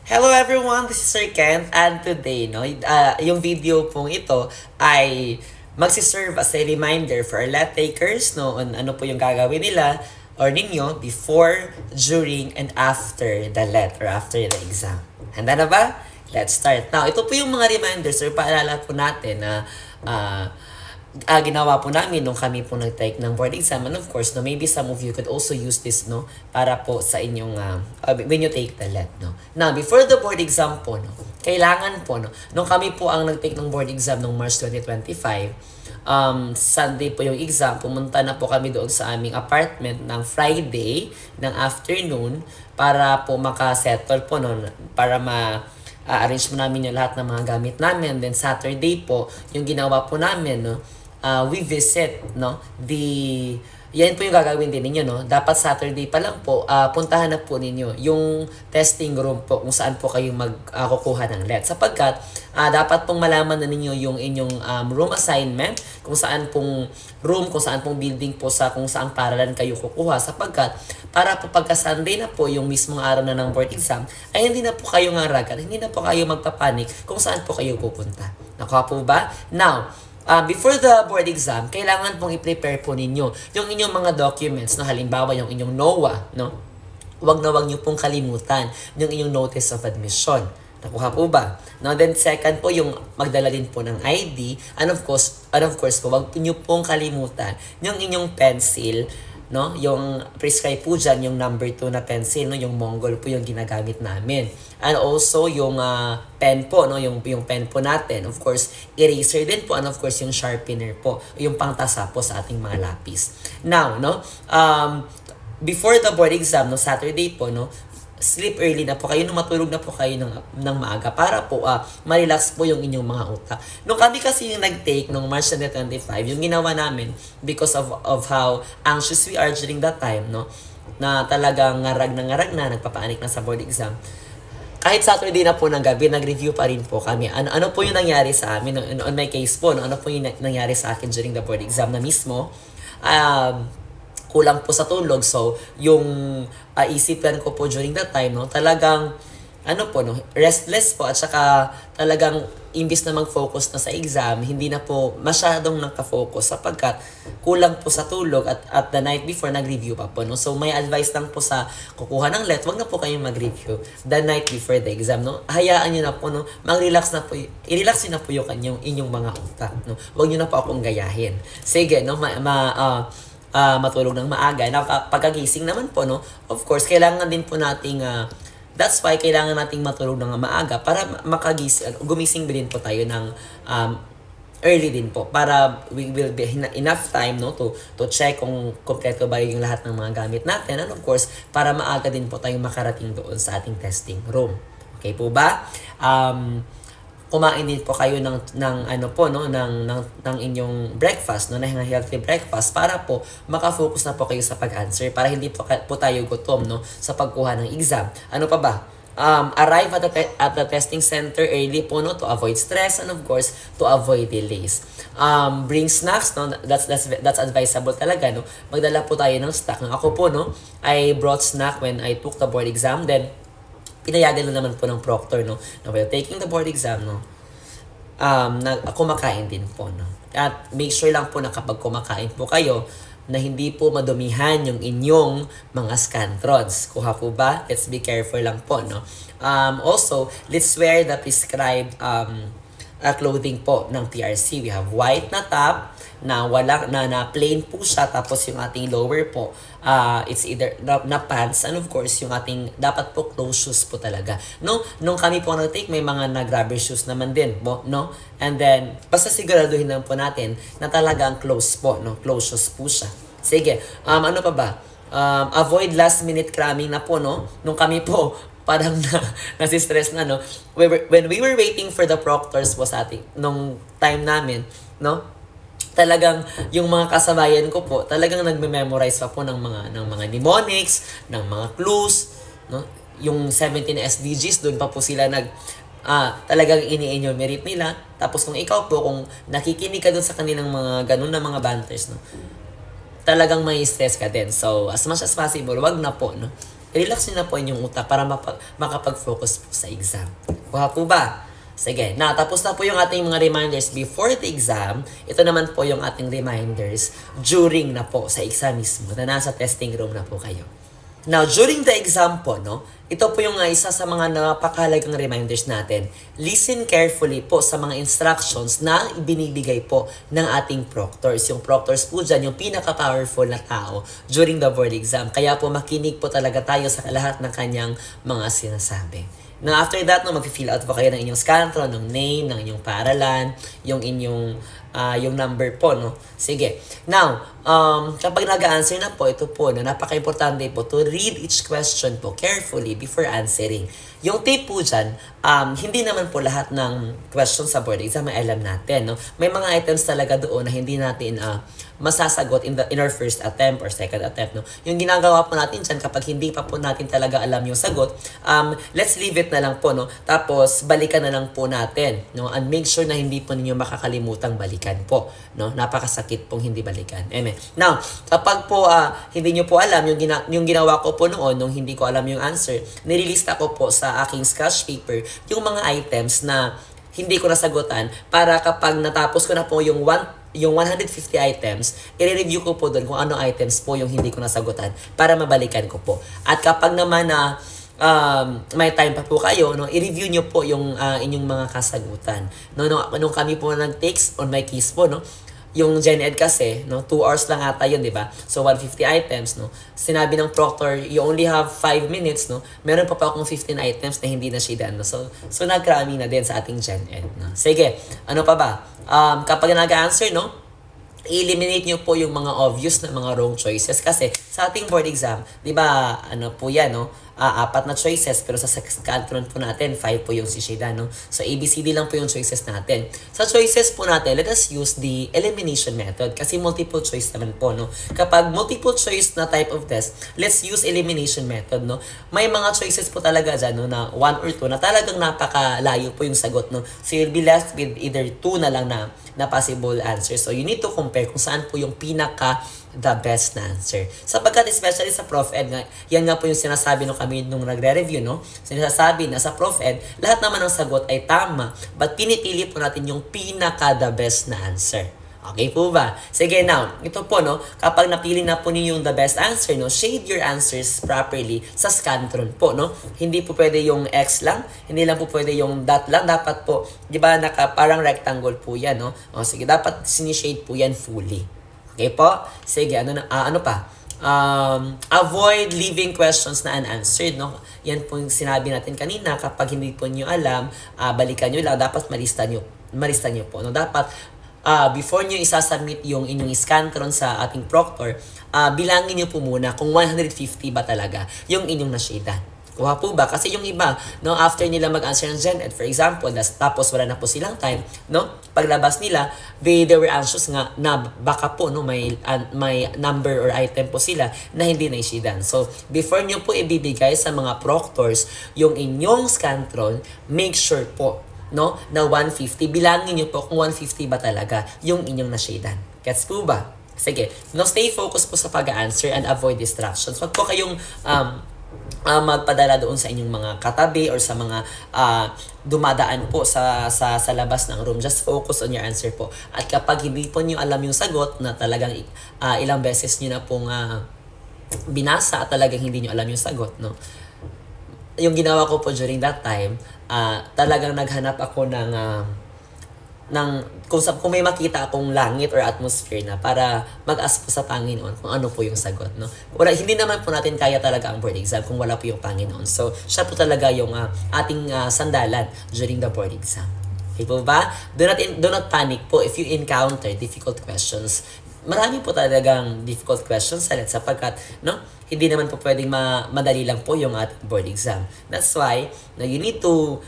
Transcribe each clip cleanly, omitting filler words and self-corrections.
Hello everyone, this is Sir Kent and today, yung video pong ito ay magsiserve as a reminder for our let takers, on ano po yung gagawin nila or ninyo before, during, and after the let or after the exam. Handa na ba? Let's start. Now, ito po yung mga reminders or paalala po natin na ginawa po namin nung kami po nag-take ng board exam. And of course, maybe some of you could also use this, para po sa inyong, when you take the let, Now, before the board exam po, kailangan po, nung kami po ang nag-take ng board exam noong March 2025, Sunday po yung exam, pumunta na po kami doon sa aming apartment ng Friday ng afternoon para po makasettle po, para arrange mo namin yung lahat ng mga gamit namin. Then Saturday po, yung ginawa po namin, we visit, yan po yung gagawin din ninyo, Dapat Saturday pa lang po, puntahan na po ninyo yung testing room po kung saan po kayo kukuha ng let. Sapagkat, dapat pong malaman na ninyo yung inyong room assignment, kung saan pong room, kung saan pong building po sa kung saan paralan kayo kukuha. Sapagkat, para po pagka Sunday na po, yung mismong araw na ng board exam, ay hindi na po kayo ngaragat, hindi na po kayo magpapanik kung saan po kayo pupunta. Nakuha po ba? Now, before the board exam, kailangan pong i-prepare po ninyo yung inyong mga documents, halimbawa yung inyong NOA, Huwag na huwag niyo pong kalimutan yung inyong notice of admission. Nakuha po ba? Now, then second po, yung magdala din po ng ID, and of course po, huwag niyo pong kalimutan yung inyong pencil, yung prescribe po dyan, yung number 2 na pencil, yung Mongol po yung ginagamit namin. And also, yung pen po, yung pen po natin. Of course, eraser din po, and of course, yung sharpener po, yung pangtasa po sa ating mga lapis. Now, before the board exam, Saturday po, sleep early na po kayo, matulog na po kayo ng maaga para po ma-relax po yung inyong mga utak. Nung kami kasi yung nag-take nung March 2025, yung ginawa namin because of how anxious we are during that time, na talagang ngarag na, nagpapaanik na sa board exam. Kahit Saturday na po ng gabi, nag-review pa rin po kami. Ano po yung nangyari sa amin? On my case po, ano po yung nangyari sa akin during the board exam na mismo? Kulang po sa tulog. So, yung isipan ko po during that time, talagang, restless po. At saka, talagang, imbis na mag-focus na sa exam, hindi na po masyadong nakafocus sapagkat kulang po sa tulog at the night before, nag-review pa po, So, may advice lang po sa kukuha ng let, wag na po kayong mag-review the night before the exam, Hayaan nyo na po, mag-relax na po, i-relax nyo na po yung inyong mga utak, Wag nyo na po akong gayahin. Sige, matulog ng maaga. Pagkagising naman po, of course, kailangan din po nating, that's why kailangan nating matulog ng maaga para gumising din po tayo ng early din po para we will be enough time to check kung kompleto ba yung lahat ng mga gamit natin, and of course, para maaga din po tayong makarating doon sa ating testing room. Okay po ba? Kumain din po kayo ng inyong breakfast, ng healthy breakfast para po makafocus na po kayo sa pag-answer para hindi po tayo gutom, sa pagkuha ng exam. Ano pa ba? Arrive at the testing center early po, to avoid stress, and of course, to avoid delays. Bring snacks, that's advisable talaga, Magdala po tayo ng snack. Ako po, I brought snack when I took the board exam, then pinayagan na naman po ng proctor, na while taking the board exam, kumakain din po, At make sure lang po na kapag kumakain po kayo, na hindi po madumihan yung inyong mga scantrons. Kuha po ba? Let's be careful lang po, Also, let's wear the prescribed clothing po ng PRC. We have white na top, na plain po siya, tapos yung ating lower po, it's either na pants, and of course, yung ating dapat po closed shoes po talaga. Nung kami po nag-take, may mga rubber shoes naman din po, And then, basta siguraduhin lang po natin na talagang closed po, closed shoes po siya. Sige, ano pa ba? Avoid last minute cramming na po, Nung kami po, parang nasi-stress na, when we were waiting for the proctors po sa ating, nung time namin, talagang yung mga kasabayan ko po, talagang nagme-memorize pa po ng mga mnemonics, ng mga clues, Yung 17 SDGs, doon pa po sila talagang ini-enumerate nila. Tapos kung ikaw po, kung nakikinig ka doon sa kanilang mga ganun na mga banters, talagang may stress ka din. So, as much as possible, wag na po, relax nyo na po inyong utak para makapag-focus po sa exam. Kuha po ba? Sige, tapos na po yung ating mga reminders before the exam. Ito naman po yung ating reminders during na po sa exam mismo na nasa testing room na po kayo. Now, during the exam po, ito po yung isa sa mga napakahalagang reminders natin. Listen carefully po sa mga instructions na ibinibigay po ng ating proctors. Yung proctors po dyan, yung pinaka-powerful na tao during the board exam. Kaya po makinig po talaga tayo sa lahat ng kanyang mga sinasabi. Now, after that, mag-fill out po kayo ng inyong scantron, ng name, ng inyong paaralan, yung inyong yung number po, Sige. Now, kapag nag-answer na po, ito po, napaka-importante po to read each question po carefully before answering. Yung tip po dyan, hindi naman po lahat ng questions sa board exam ay alam natin, May mga items talaga doon na hindi natin masasagot in our first attempt or second attempt, Yung ginagawa po natin dyan, kapag hindi pa po natin talaga alam yung sagot, let's leave it na lang po, Tapos, balikan na lang po natin, And make sure na hindi po ninyo makakalimutang balikan po, Napakasakit pong hindi balikan. Now, kapag po hindi nyo po alam, yung ginawa ko po noon, nung hindi ko alam yung answer, nililista ko po sa aking sketch paper yung mga items na hindi ko nasagutan para kapag natapos ko na po yung 150 items, i-review ko po doon kung ano items po yung hindi ko nasagutan para mabalikan ko po. At kapag naman na may time pa po kayo, i-review nyo po yung inyong mga kasagutan. Nung kami po nag-takes on my case po, yung Gen Ed kasi, 2 hours lang ata yun, di ba? So, 150 items, Sinabi ng proctor, you only have 5 minutes, Meron pa akong 15 items na hindi na siya done, So nag-cramming na din sa ating Gen Ed, Sige, ano pa ba? Kapag nag-answer, i-eliminate nyo po yung mga obvious na mga wrong choices kasi sa ating board exam, di ba, ano po yan, 4 na choices pero sa scantron po natin, 5 po yung sishida, So, ABCD lang po yung choices natin. Sa choices po natin, let us use the elimination method kasi multiple choice naman po, Kapag multiple choice na type of test, let's use elimination method, May mga choices po talaga dyan, na 1 or 2 na talagang napakalayo po yung sagot, So, you'll be left with either 2 na lang na possible answer. So, you need to compare kung saan po yung the best na answer. Sapagkat especially sa Prof Ed, yan nga po yung sinasabi kami nung nagre-review, Sinasabi na sa Prof Ed, lahat naman ng sagot ay tama, but pinipili po natin yung the best na answer. Okay po ba? Sige, now, ito po, kapag napili na po ninyo yung the best answer, shade your answers properly sa scantron po, Hindi po pwede yung X lang, hindi lang po pwede yung dot lang, dapat po, di ba, parang rectangle po yan, Sige, dapat sinishade po yan fully. Okay po? Sige, ano pa? Avoid leaving questions na unanswered, Yan po yung sinabi natin kanina, kapag hindi po nyo alam, balikan nyo lang, dapat malista nyo po, Dapat, before nyo isasubmit yung inyong scantron sa ating proctor, bilangin nyo po muna kung 150 ba talaga yung inyong nashadean. Kuha po ba? Kasi yung iba, after nila mag-answer ng Gen Ed, for example, tapos wala na po silang time, paglabas nila, they were anxious nga na baka po, may number or item po sila na hindi na-ishidan. So, before nyo po ibibigay sa mga proctors yung inyong scantron, make sure po, na 150, bilangin nyo po kung 150 ba talaga yung inyong nashidan. Gets po ba? Sige, stay focused po sa pag-answer and avoid distractions. Wag po kayong magpadala doon sa inyong mga katabi or sa mga dumadaan po sa labas ng room. Just focus on your answer po. At kapag hindi po nyo alam yung sagot na talagang ilang beses nyo na pong binasa at talagang hindi nyo alam yung sagot, yung ginawa ko po during that time, talagang naghanap ako ng kung may makita akong langit or atmosphere na para mag-ask po sa Panginoon kung ano po yung sagot, hindi naman po natin kaya talaga ang board exam kung wala po yung Panginoon. So, siya po talaga yung ating sandalan during the board exam. Okay po ba? Do not panic po if you encounter difficult questions. Marami po talagang difficult questions sapagkat, hindi naman po pwedeng madali lang po yung ating board exam. That's why, you need to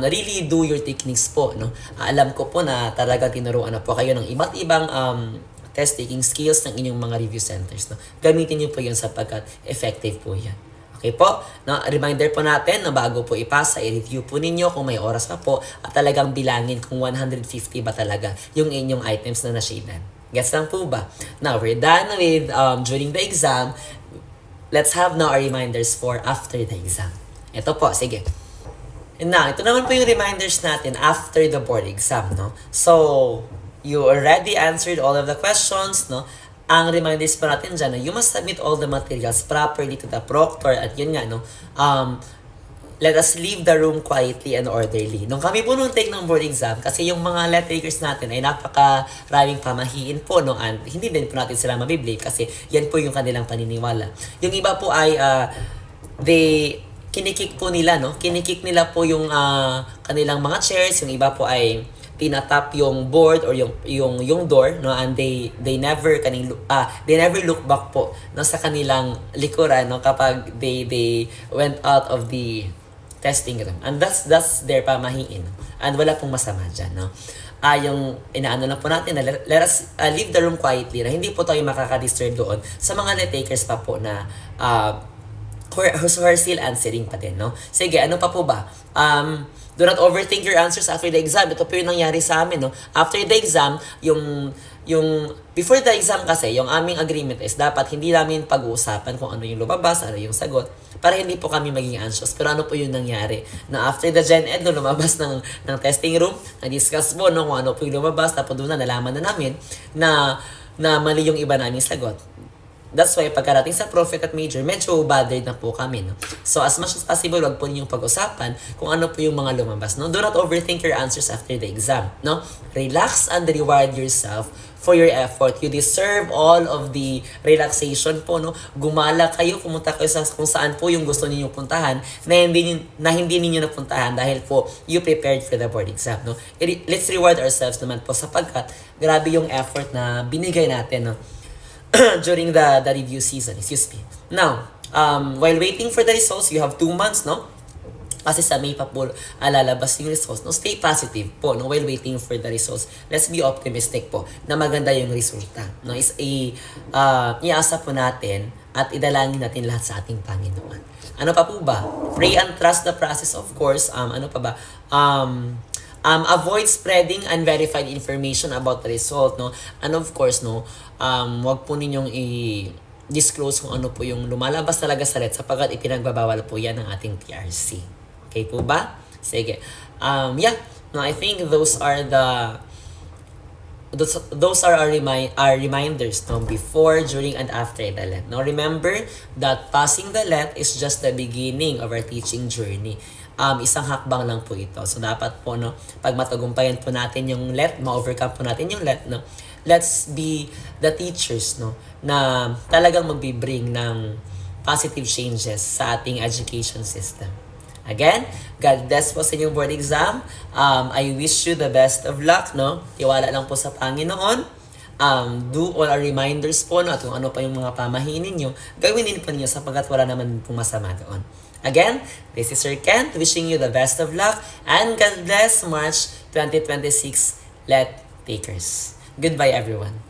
really do your techniques po, Alam ko po na talaga tinuruan na po kayo ng iba't ibang test taking skills ng inyong mga review centers, Gamitin niyo po yun sapagkat effective po yan. Okay po? Reminder po natin na bago po ipasa, i-review po ninyo kung may oras pa po at talagang bilangin kung 150 ba talaga yung inyong items na nashadean. Gets lang po ba? Now, we're done with during the exam. let's have now our reminders for after the exam. Ito po, sige. And now, ito naman po yung reminders natin after the board exam, no? So, you already answered all of the questions, no? Ang reminders pa natin dyan, you must submit all the materials properly to the proctor at yun nga, no? Let us leave the room quietly and orderly. Nung kami po nung take ng board exam, kasi yung mga let takers natin ay napakaraming pamahiin po, no? And hindi din po natin sila mabiblame kasi yan po yung kanilang paniniwala. Yung iba po ay, kinikik po nila, no? Kinikik nila po yung kanilang mga chairs, yung iba po ay tinatap yung board or yung door, no, and they never look back po, no, sa kanilang likuran, no, kapag they went out of the testing room, and that's their pamahiin, and wala pong masama dyan, no. Yung inaano lang po natin na let us leave the room quietly, na hindi po tayo makaka-disturb doon sa mga let takers pa po na who are still answering pa din, no. Sige, ano pa po ba? Do not overthink your answers after the exam. Ito po yung nangyari sa amin, no? After the exam, before the exam kasi, yung aming agreement is dapat hindi namin pag-uusapan kung ano yung lumabas, ano yung sagot, para hindi po kami maging anxious. Pero ano po yung nangyari? Na after the Gen Ed, no, lumabas ng testing room, na-discuss po, no, kung ano po yung lumabas, tapos doon na nalaman na namin na mali yung iba naming sagot. That's why pagkarating sa Prophet at Major, medyo bothered na po kami, no? So as much as possible, wag po ninyong pag-usapan kung ano po yung mga lumabas, no? Do not overthink your answers after the exam, no? Relax and reward yourself for your effort. You deserve all of the relaxation po, no? Gumala kayo, pumunta kayo sa kung saan po yung gusto ninyong puntahan na hindi ninyo napuntahan dahil po you prepared for the board exam, no? Let's reward ourselves naman po sapagkat grabe yung effort na binigay natin, no? During the review season, excuse me. Now, while waiting for the results, you have 2 months, no? Kasi sa May pa po lalabas yung results, no? Stay positive po, no? While waiting for the results. Let's be optimistic po na maganda yung resulta, no? Iasa po natin at idalangin natin lahat sa ating Panginoon. Ano pa po ba? Pray and trust the process, of course. Ano pa ba? Avoid spreading unverified information about the result, no? And of course, no, wag po ninyong i-disclose kung ano po yung lumalabas talaga sa RET sapagkat ipinagbabawal po yan ng ating TRC. Okay po ba? Sige. Yeah, no, I think those are our reminders, no, before, during, and after the LET. Now remember that passing the LET is just the beginning of our teaching journey. Isang hakbang lang po ito. So dapat po, no, pag matagumpayan po natin yung LET, ma-overcome po natin yung LET, no, let's be the teachers, no, na talagang magbi-bring ng positive changes sa ating education system. Again, God bless po sa inyong board exam. I wish you the best of luck, no? Tiwala lang po sa Panginoon. Do all our reminders po, no, at kung ano pa yung mga pamahiin ninyo, gawin din po ninyo sapagkat wala naman pong masama doon. Again, this is Sir Kent wishing you the best of luck and God bless March 2026 Let Takers. Goodbye everyone.